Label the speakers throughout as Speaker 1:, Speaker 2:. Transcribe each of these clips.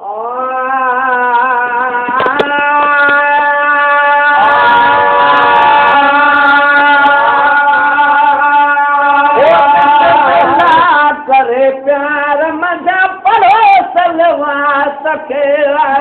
Speaker 1: करे प्यार मजा पढ़ो सलवात खे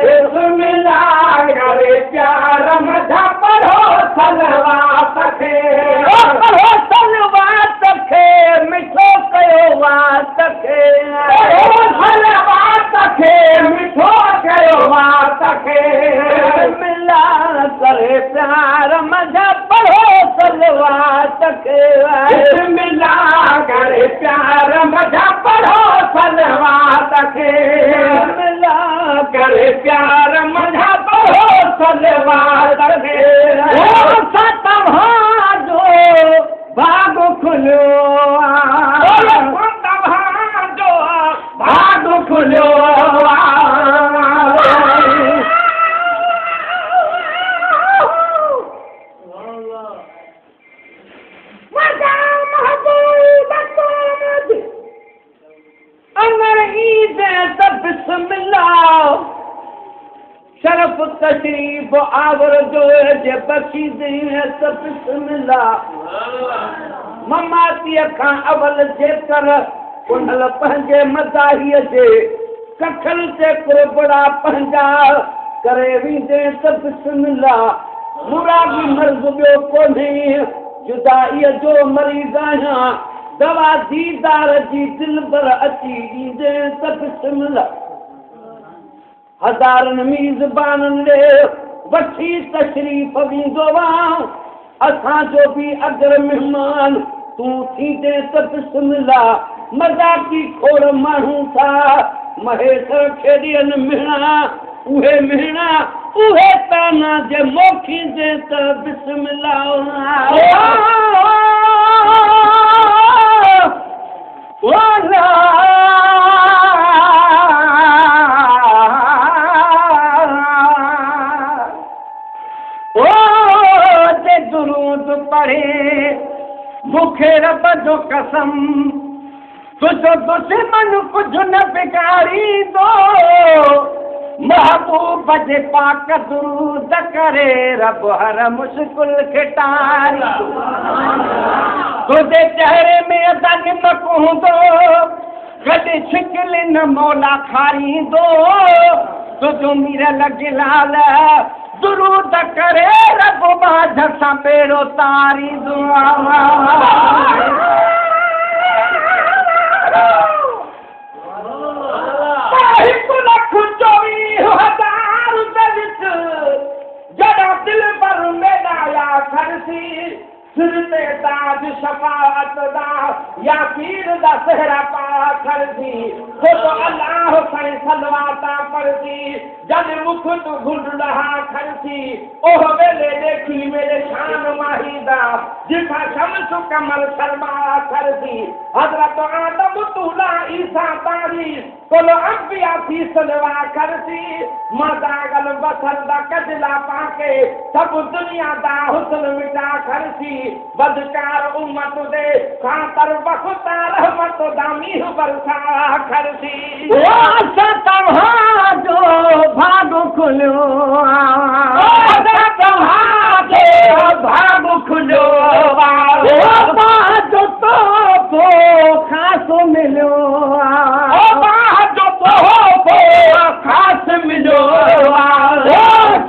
Speaker 1: बिस्मिल्लाह करे प्यार मजा पढ़ो सलवात खे पढ़ो सलवात खे मिठो कयो वात खे सलवात खे मिठो कयो वात खे बिस्मिल्लाह करे प्यार मजा पढ़ो सलवात खे बिस्मिल्लाह करे प्यार मजा पढ़ो सलवात खे बिस्मिल्लाह करे प्यार मजा पढ़ो सलवात खे तव्हांजो भाग खुलियो तव्हांजो भाग खुलियो शरफ तशरीफ आवर जो जे बख्शी दे सब बिस्मिल्लाह ममातीअ खां अवल जेकर उनल पंहिंजे मज़ाहीअ जे कखल ते कुरबड़ा पंहिंजा करे वेंदे सब बिस्मिल्लाह मुरादी मर्ज़ ॿियो कोन्हे जुदाईअ जो मरीज़ आहियां दवा दीदार जी दिल भर अची ईंदे सब बिस्मिल्लाह हज़ारनि मीज़बाननि ॾे वठी तशरीफ़ वेंदो असांजो बि अगर महिमान तूं थींदे त बिस्मिल्लाह मज़ाकी खोड़ माण्हू था महेश खे ॾियनि मिहणा उहे मिहणा उहे ताना जे मोखींदे त बिस्मिल्लाह दुरूद पढ़े मूंखे रब जो कसम तुझो दुश्मन कुझु न बिगाड़ींदो महबूब जे पाक दुरूद करे रब हर मुश्किल खे टारींदो तुंहिंजे चहिरे में अदन नक हूंदो गॾु छिकल न मौला खारींदो तुंहिंजो मीर लॻियल दुरूद करे रब बाझ सां पेरो तारींदो हिकु लख 24,000 दलित जॾहिं दिल भर मेॾाया खरसी सिर ते ताज शफाअत दा या पीर दा सहरा पा खरसी तो अल्लाह साईं सलवाता पढ़सी जद मुख तू घुंड रहा खरसी ओह वेले देखी मेरे शान माहीदा जिथा शम्स कमल शर्मा खरसी हजरत आदम तूला ईसा तारी कोलो अंबिया थी सलवा खरसी मदागल बसर दा कजला पाके सब दुनिया दा हुस्न मिटा खरसी बदकार उम्मत दे खातर बखता रहमत दामी बरसा खरसी तव्हांजो भाग खुलियो तव्हांजो भाग खुलियो जो तो ख़ासि मिलियो जो तो ख़ासि मिलियो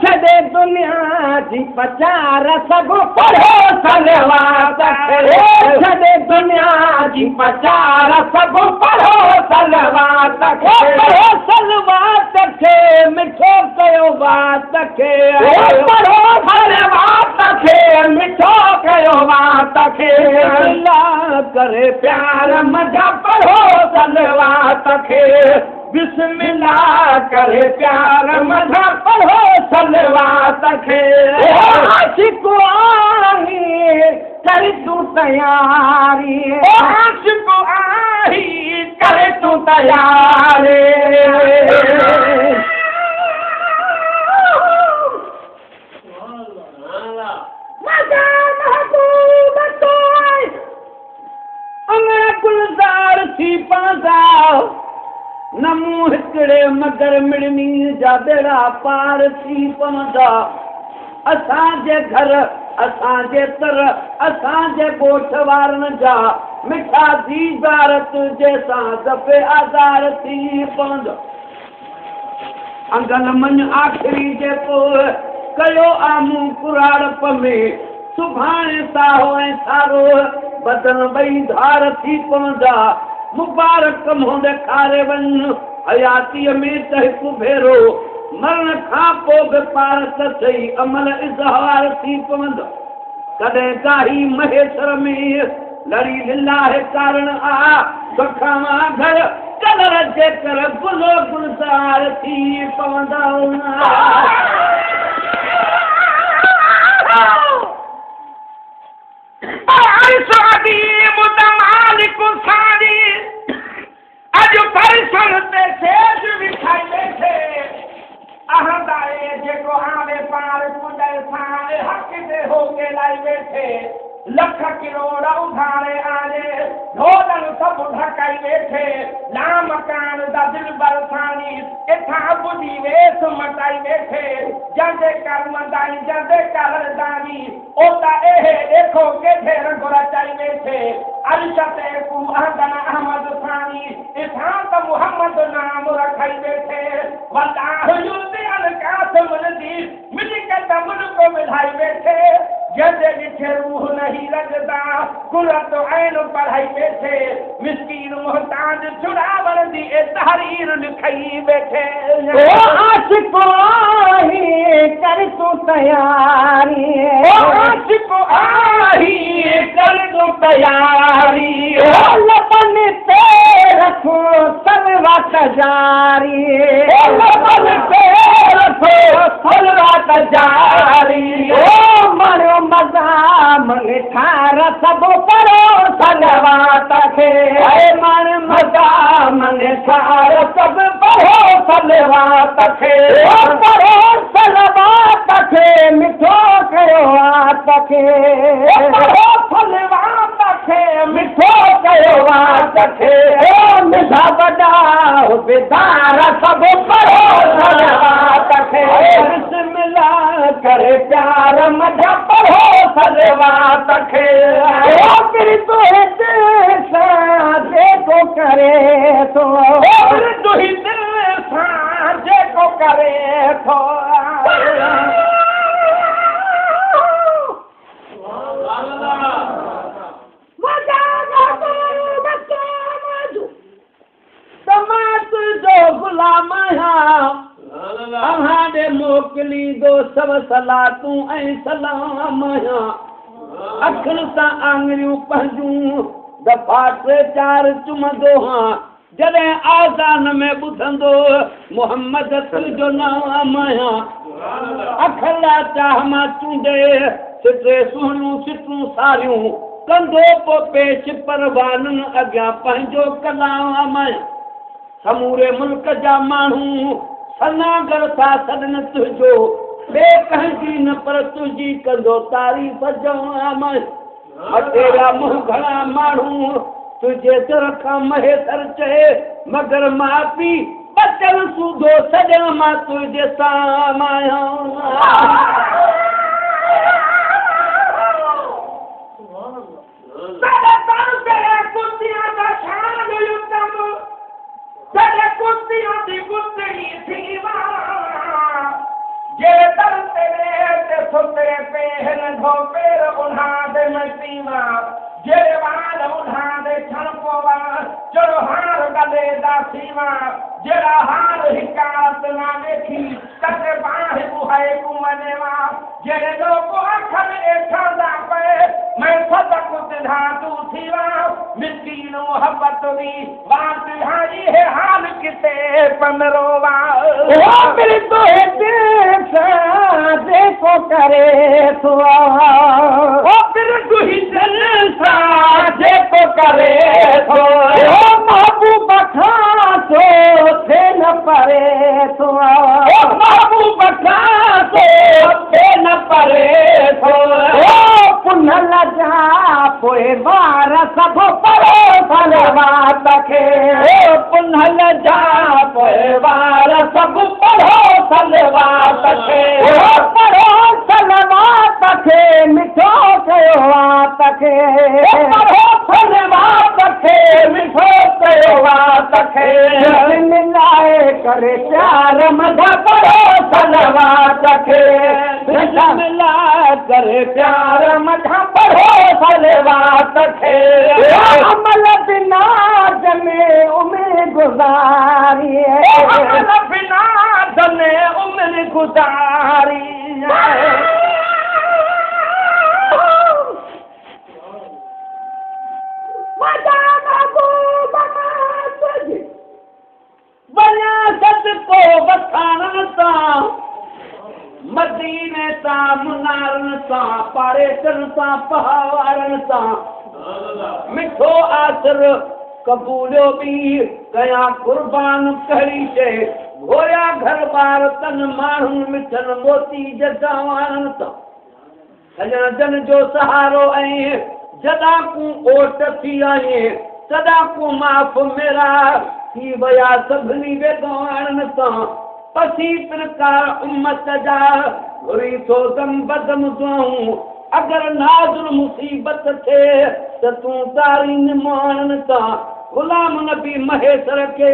Speaker 1: छॾे दुनिया जी पचार सभु पढ़ो सलवात खे छॾे दुनिया जी पचार सभु पढ़ो सलवात खे पढ़ो सलवात खे मिठो कयो वात खे पढ़ो सलवात खे मिठो कयो वात खे अल्लाह करे प्यार मज़ा पढ़ो सलवात खे बिस्मिल्लाह करे प्यार मज़ा पढ़ो सलवात खे आशिक़ आही कर तूं तयारी आशिक़ आही कर तूं तयारी मज़ा महबूब तो गुलजार थी पंदा न मुंह हिकिड़े मगर मिड़नी जा बेड़ा पार थी पवंदा असांजे घर असांजे तर असांजे ॻोठ वारनि जा मिठा दीदार तुंहिंजे सां दफ़े आज़ार थी पवंदा अंगल मन आख़िरी जेको कयो आमूं कुराड़प में सुभाणे साहो ऐं सारो बदन ॿई धार थी पवंदा मुबारक मुंहुं ॾेखारे वञ हयातीअ में त हिकु भेरो मरण खां पोइ बि पार त सही अमल इज़हार थी पवंदो कॾहिं काही महेश्वर में लड़ी लिलाहे कारण आ सखावा घर कलर जे कर गुलो गुलज़ार थी पवंदा अॼु परिसर ते सेज विछाई वेठे अहंदाए जेको आवे पार कुॾे सां हक़ ते होके लाई वेठे लख किरोड़ उधारे आजे ढोलन सभु ढकाई वेठे नाम कान दा दिल बरसानी इथां बुधी वेस मटाई वेठे जंदे कर्म दाई जंदे कर दानी ओता एहे देखो के ढेर रचाई वेठे अरशते कु अहदन अहमद सानी इथां त मुहम्मद नाम रखाई वेठे वल्लाह युद्ध अल कासम नदी मिली के तमन को मिलाई वेठे जंदे लिखे रूह नहीं लगदा कुरत ऐन पढ़ाई बैठे मिस्कीन मोहताज छुड़ावर दी तहरीर लिखाई बैठे ओ आशिको आही कर तू तैयारी ओ आशिको आही कर तू तैयारी ओ लबन पे रखो सलवात जारी ओ लबन पे रखो सलवात जारी ओ मारो मजा मन ठार सब परो सलवात खे मन मजा मन ठार सब परो सलवात खे परो सलवात खे मिठो कयो आत खे परो सलवात खे मिठो कयो आत खे मिठा वॾा बेदार सब परो सलवात खे बिस्मिल्लाह करे प्यार मजा परो सलवात खे फिर तो दिल सां जेको करे थो फिर तो दिल सां जेको करे थो गुलाम अहां मोकिली दो सब सलातूं ऐं सलाम अखियुनि सां आङिरियूं पंहिंजूं दफ़ा टे चार चुमंदो हां जॾहिं आज़ान में ॿुधंदो मोहम्मद तुंहिंजो नाम अखियुनि चाह मां चूंडे सिटे सुहिणियूं सिटूं सारियूं कंदो पोइ पेश परवाननि अॻियां पंहिंजो कलाम समूरे मुल्क जा माण्हू सनागर था सॾनि तुंहिंजो ॿिए कंहिंजी न पर तुंहिंजी कंदो तारीफ़ जवाम तेरा मुंहुं घणा माण्हू तुंहिंजे दर खां महेसर चए मगर मां पी बचल सूदो सॼण मां तुंहिंजे साम जे दर तेरे सुते पेहन धो पेर उन्हां दे मसीमा जे वाल उन्हां दे छणपोवा चढ़ो हार गले दा सीमा जेड़ा हार हिकात ना देखी कते बाह बुहाए कुमनेवा जेड़े लोग अखर एठा पे मैं सदक दिधा तू थीवा मिस्कीन मोहब्बत दी बात हाई है हाल किते पमरोवा ओ मेरे तो देखो करे तो ओ फिर तू ही दिल सा देखो करे तो ओ महबूब खां तो थे न परे तो ओ महबूब खां तो थे न परे तो ओ पुनः पुनल जा पोइ वार सभु पढ़ो सलवात खे पुनल जा पोइ वार सभु पढ़ो सलवात खे पढ़ो सलवात खे मिठो कयो वात खे पढ़ो सलवात खे मिठो कयो वात खे मिलाए करे प्यार मधा पढ़ो सलवात खे मिलाए करे प्यार मधा पढ़ो सलवात खे अमल बिना जमे उम्र गुज़ारी अमल बिना जमे उम्र गुज़ारी वञा सदको वठाणनि सां मदीने सां मुनारनि सां पाड़ेसनि सां पहावारनि सां मिठो आसर कबूलियो बि कयां कुर्बान कहिड़ी शइ घोया घर बार तन माण्हुनि मिठनि मोती जगावारनि सां सजन जो सहारो ऐं जॾाकू ओट थी आहीं सदाकू माफ़ मेरा थी विया सभिनी बेगवारनि सां पसी प्रकार उम्मत जा घुरी थो दम बदम दुआऊं अगरि नाज़ुल मुसीबत थिए त तूं तारी निमाणनि सां ग़ुलाम नबी महेश्वर खे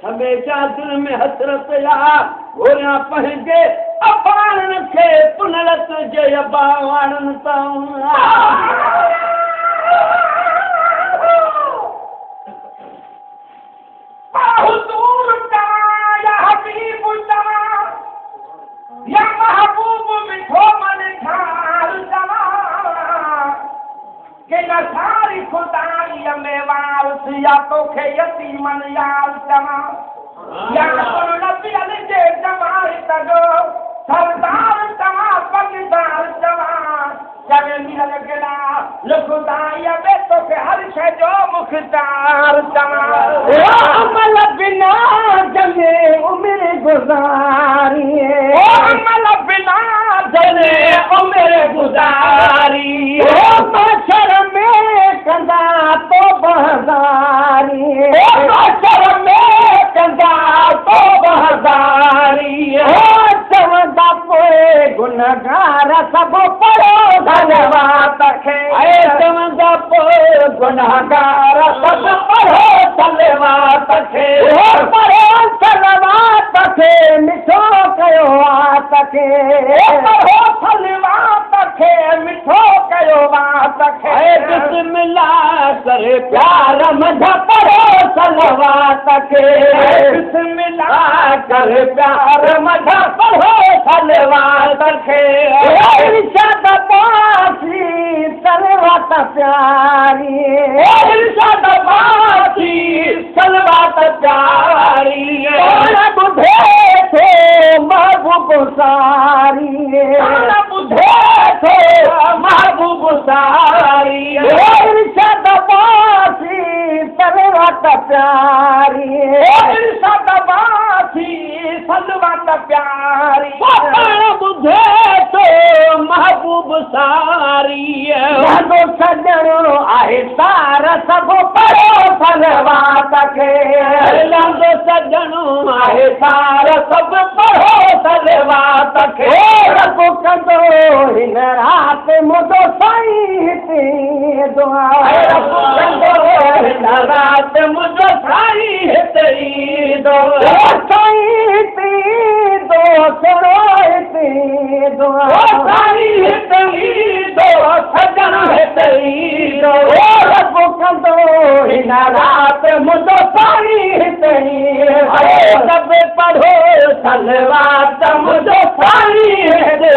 Speaker 1: हमेशह दिल में हसरत या घोरियां पंहिंजे अबाणनि खे पुनल तुंहिंजे अबावाणनि सां हुज़ूर तव्हां या हबीब तव्हां या महबूब मिठो मन ठार तव्हां के न सारी खुदाईअ में वारस या तोखे यतीमन यार तव्हां या गुरु नबी अली जे जमाइत जो सरदार तव्हां पगदार तव्हां जॻह मिलल गेला लुखदाईअ में तोखे हर शइ जो मुख़्तार तव्हां अमल बिना जमे उम्र गुज़ारी अमल बिना जमे उम्र गुज़ारी बशर में कंदा तो बहदारी बशर में कंदा तो बहदारी चवंदा पोइ गुनहगार सभु पढ़ो सलवात खे चवंदा पोइ गुनहगार सभु पढ़ो सलवात खे पढ़ो सलवात खे मिठो कयो वात खे पढ़ो सलवात खे मिठो कयो वात खे बिस्मिल्लाह करे प्यार मधा पढ़ो सलवात खे बिस्मिल्लाह करे प्यार मधा पढ़ो सलवात खे इरशाद बासी सलवात प्यारी इरशाद बासी सलवात प्यारी बुधे थे महबूब सारी बुधे थे महबूब सारी इरशाद बासी सलवात प्यारी इरशाद बासी सलवात प्यारी बुधे तो महबूब सारी सजणो आहे सार सभु पढ़ो सलवात खे सजणो आहे सार सभु पढ़ो सलवात खे रब कंदो हिन राति मुंहिंजो साईं हिते दुआ रब कंदो हिन राति मुंहिंजो साईं हिते दुआ साईं हिते दो सुणो हिते दुआ साईं हिते दो सजण हिते दो रब कंदो हिन राति मुंहिंजो साईं हिते सभु पढ़ो सलवात मुंहिंजो साईं हिते